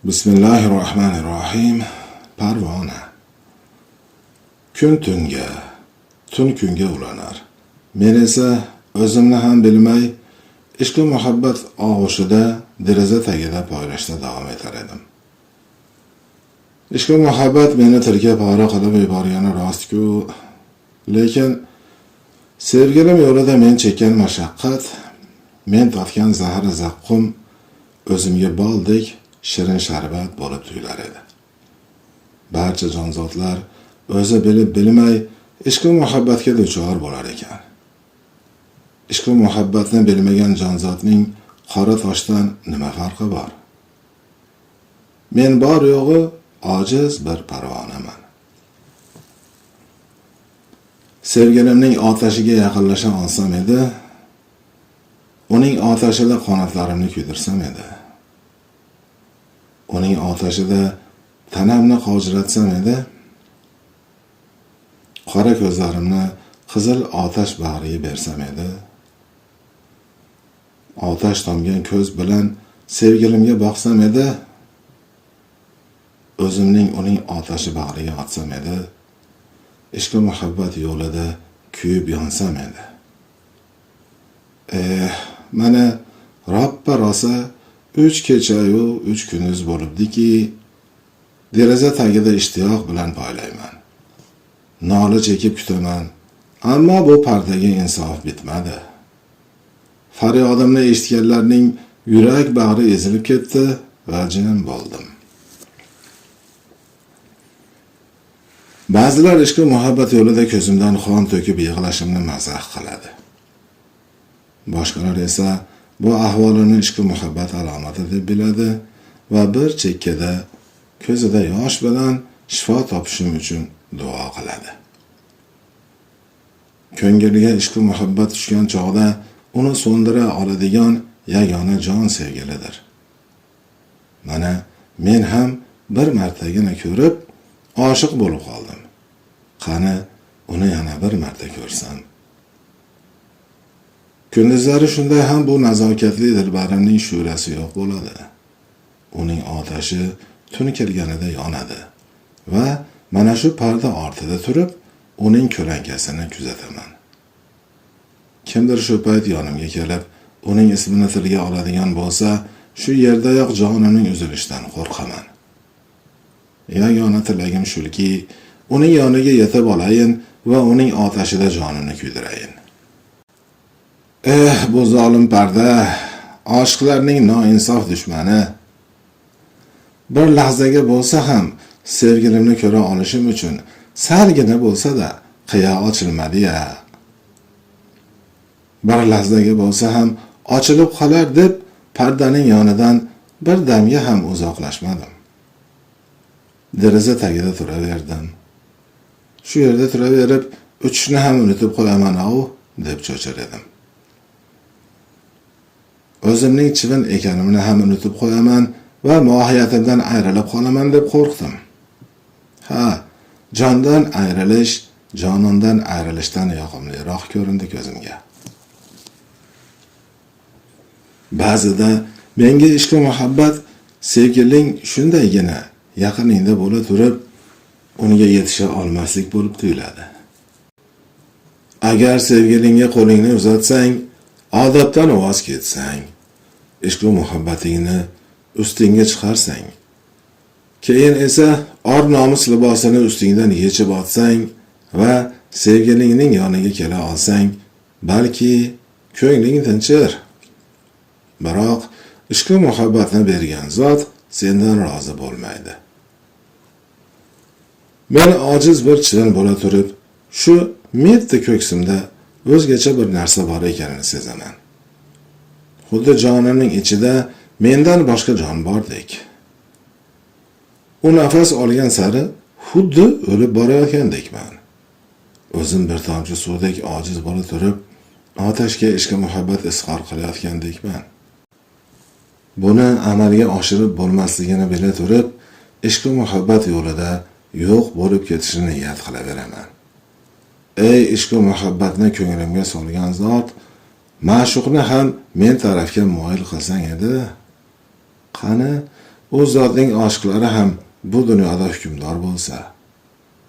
Bismillahirrohmanirrohim. Parvona. Kun tunga, tun kunga ulanar. Men esa o'zimni ham bilmay, ishq va muhabbat og'ushida deraza tagida poylashda davom etar edim. Ishq va muhabbat meni tilga pora qilib yuborgani rost-ku, lekin sevgilim yo'lida men chekkan mashaqqat, men totgan zahri zaqqum o'zimga boldek shirin sharbat bo'lib tuyular edi. Barcha jonzotlar o'zi bilib bilmay ishq va muhabbatga duchor bo'lar ekan. Ishq va muhabbatni bilmagan jonzotning qora toshdan nima farqi bor? Men bor yo'g'i ojiz bir parvonaman. Sevgilimning otashiga yaqinlasha olsam edi, uning otashida qanotlarimni kuydirsam edi. Uning otashida tanamni qovjiratsam edi, qora ko'zlarimni qizil otash bag'riga bersam edi, otash tomgan ko'z bilan sevgilimga boqsam edi, o'zimning uning otashi bag'riga otsam edi, ishq va muhabbat yo'lida kuyib yonsam edi. Mana roppa rosa 3 kecha-yu 3 kunduz bo'libdiki, deraza tagida ishtiyoq bilan poylayman. Nola chekib kutaman, ammo bu pardaga insof bitmadi. Faryodimni eshitganlarning yurak bag'ri ezilib ketdi va jim bo'ldim. Ba'zilar ishq va muhabbat yo'lida ko'zimdan qon to'kib yig'lashimni mazax qiladi. Boshqalar esa bu ahvolimni ishq va muhabbat alomati deb biladi va bir chekkada ko'zida yosh bilan shifo topishim uchun duo qiladi. Ko'ngilga ishq va muhabbat tushgan chog'da uni so'ndira oladigan yagona jon sevgilidir. Mana men ham bir martagina ko'rib oshiq bo'lib qoldim. Qani uni yana bir marta ko'rsam. Kunduzlari shunday ham bu nazokatli dilbarimning shu'lasi yo'q bo'ladi. Uning otashi tun kelganida yonadi va mana shu parda ortida turib, uning ko'lankasini kuzataman. Kimdir shu payt yonimga kelib, uning ismini tilga oladigan bo'lsa, shu yerdayoq jonining uzilishidan qo'rqaman. Yagona tilagim shulki, uning yoniga yetib olayin va uning otashida jonini kuydirayin. Bu zolim parda, oshiqlarning noinsof dushmani. Bir lahzaga bo'lsa ham sevgilimni ko'ra olishim uchun salgina bo'lsa-da qiya ochilmadi-ya. Bir lahzaga bo'lsa ham ochilib qolar deb pardaning yonidan bir damga ham uzoqlashmadim. Deraza tagida turaverdim. Shu yerda turaverib, uchishni ham unutib qo'yaman-ku deb cho'chir edim. O'zimning chivin ekanimni ham unutib qo'yaman va mohiyatimdan ayrilib qolaman deb qo'rqdim. Jondan ayrilish, jonondan ayrilishdan yoqimliroq ko'rindi ko'zimga. Ba'zida menga ishq va muhabbat sevgiling shundaygina yaqiningda bo'la turib, unga yetisha olmaslik bo'lib tuyuladi. Agar sevgilingga qo'lingni uzatsang, odatdan voz ketsang, ishq va muhabbatingni ustingga chiqarsang, keyin esa or-nomus libosini ustingdan yechib otsang va sevgilingning yoniga kela olsang, balki ko'ngling tinchir. Biroq ishq va muhabbatni bergan zot sendan rozi bo'lmaydi. Men ojiz bir chivin bo'la turib, shu me'tda ko'ksimda o'zgacha bir narsa bor ekanini sezaman. Xuddi jonimning ichida mendan boshqa jon bordek. U nafas olgan sari xuddi o'lib borayotgandekman. O'zim bir tomchi suvdek ojiz bo'la turib, otashga ishq va muhabbat izhor qilayotgandekman. Buni amalga oshirib bo'lmasligini bila turib, ishq va muhabbat yo'lida yo'q bo'lib ketishni niyat qilaveraman. Ey ishq va muhabbatni ko'nglimga solgan zot, ma'shuqni ham men tarafga moyil qilsang edi. Qani u zotning oshiqlari ham bu dunyoda hukmdor bo'lsa,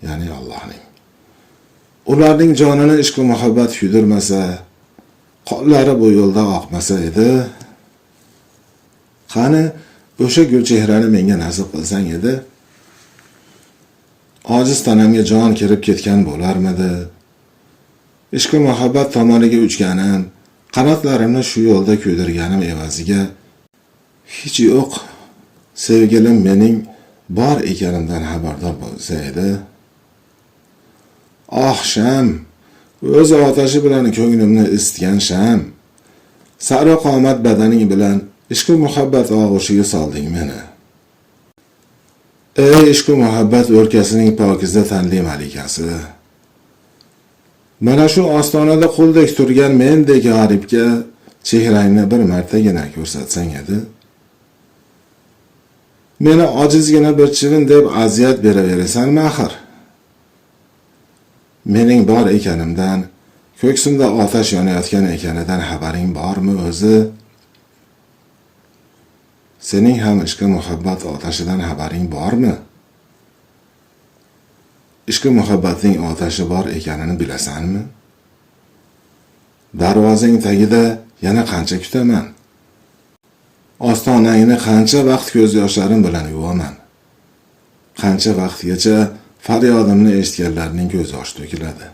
ya'ni Allohning, ularning jonini ishq va muhabbat kuydirmasa, qonlari bu yo'lda oqmasa edi, qani o'sha gulchehrani menga nasib qilsang edi, ojiz tanamga jon kirib ketgan bo'larmidi? Ishq va muhabbat tomoniga uchganim, qanotlarimni shu yo'lda kuydirganim evaziga hech yo'q sevgilim mening bor ekanimdan xabardor bo'lsa edi. Oh sham, o'z otashi bilan ko'nglimni isitgan sham, sari qomat badaning bilan ishq va muhabbat og'ushiga solding meni. Ey ishq va muhabbat o'rkasining pokiza tanli malikasi, mana shu ostonada quldek turgan mendek g'aribga chehrangni bir martagina ko'rsatsang edi. Meni ojizgina bir chivin deb aziyat beraverasanmi axir? Mening bor ekanimdan, ko'ksimda otash yonayotgan ekanidan xabaring bormi o'zi? Sening ham ishq va muhabbat otashidan xabaring bormi? Ishq va muhabbatning otashi bor ekanini bilasanmi? Darvozang tagida yana qancha kutaman? Ostonangni qancha vaqt ko'z yoshlarim bilan yuvaman? Qancha vaqtgacha faryodimni eshitganlarning ko'z yoshi to'kiladi?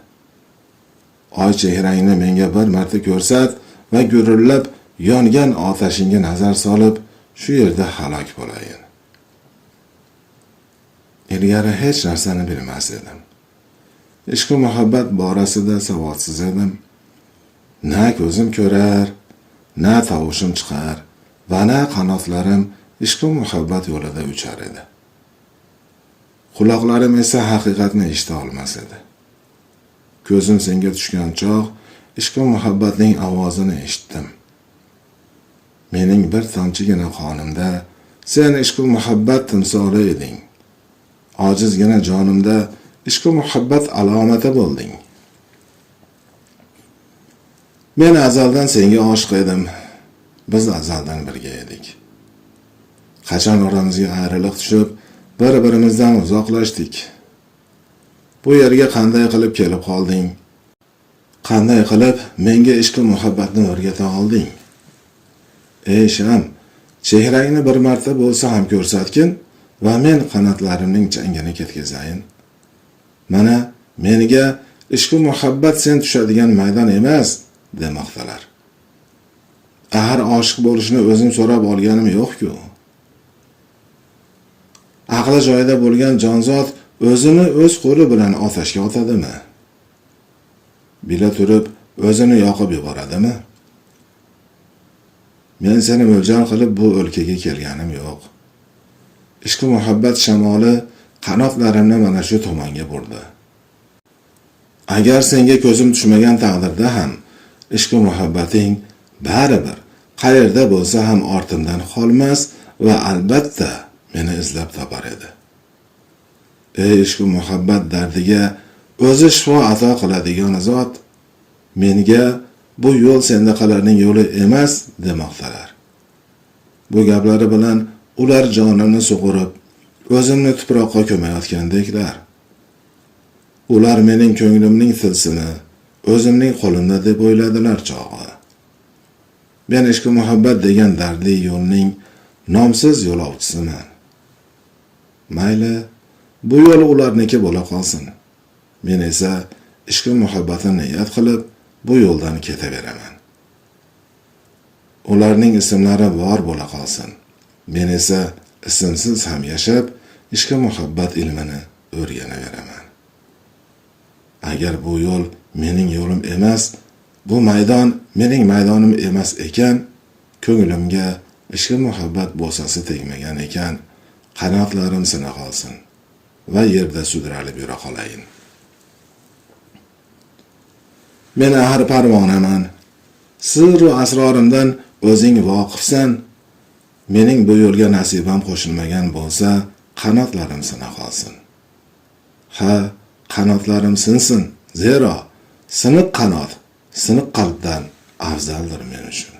Oy chehrangni menga bir marta ko'rsat va gurillab yongan otashingga nazar solib, shu yerda halok bo'layin. Ilgari hech narsani bilmas edim. Ishq va muhabbat borasida savodsiz edim. Na ko'zim ko'rar, na tovushim chiqar va na qanotlarim ishq va muhabbat yo'lida uchar edi. Quloqlarim esa haqiqatni eshita olmas edi. Ko'zim senga tushgan chog' ishq va muhabbatning ovozini eshitdim. Mening bir tomchigina qonimda sen ishq va muhabbat timsoli eding. Ojizgina jonimda ishq va muhabbat alomati bo'lding. Men azaldan senga oshiq edim. Biz azaldan birga edik. Qachon oramizga ayriliq tushib, bir-birimizdan uzoqlashdik. Bu yerga qanday qilib kelib qolding? Qanday qilib menga ishq va muhabbatni o'rgata olding? Ey sham, chehrangni bir marta bo'lsa ham ko'rsatgin va men qanotlarimning changini ketkazayin. Mana menga ishq va muhabbat sen tushadigan maydon emas demoqdalar. Ahir oshiq bo'lishni o'zim so'rab olganim yo'q-ku. Aqli joyida bo'lgan jonzot o'zini o'z qo'li bilan otashga otadimi? Bila turib o'zini yoqib yuboradimi? Men seni mo'ljal qilib bu o'lkaga kelganim yo'q. Ishq va muhabbat shamoli qanotlarimni mana shu tomonga burdi. Agar senga ko'zim tushmagan taqdirda ham ishq va muhabbating baribir qayerda bo'lsa ham ortimdan qolmas va albatta meni izlab topar edi. Ey ishq va muhabbat dardiga o'zi shifo ato qiladigan zot, menga bu yo'l sendaqalarning yo'li emas demoqdalar. Bu gaplari bilan ular jonimni sug'urib, o'zimni tuproqqa ko'mayotgandeklar. Ular mening ko'nglimning tilsini o'zimning qo'limda deb o'yladilar chog'i. Men ishq va muhabbat degan dardli yo'lning nomsiz yo'lovchisiman. Mayli, bu yo'l ularniki bo'la qolsin. Men esa ishq va muhabbatni niyat qilib bu yo'ldan ketaveraman. Ularning ismlari bor bo'la qolsin. Men esa ismsiz ham yashab, ishq va muhabbat ilmini o'rganaveraman. Agar bu yo'l mening yo'lim emas, bu maydon mening maydonim emas ekan, ko'nglimga ishq va muhabbat bo'sasi tegmagan ekan, qanotlarim sina qolsin va yerda sudralib yura qolayin. Men ahir parvonaman. Sir va asrorimdan o'zing voqifsan. Mening bu yo'lga nasibam qo'shilmagan bo'lsa, qanotlarim sina qolsin. Ha, qanotlarim sinsin. Zero siniq qanot, siniq qalbdan afzaldir men uchun.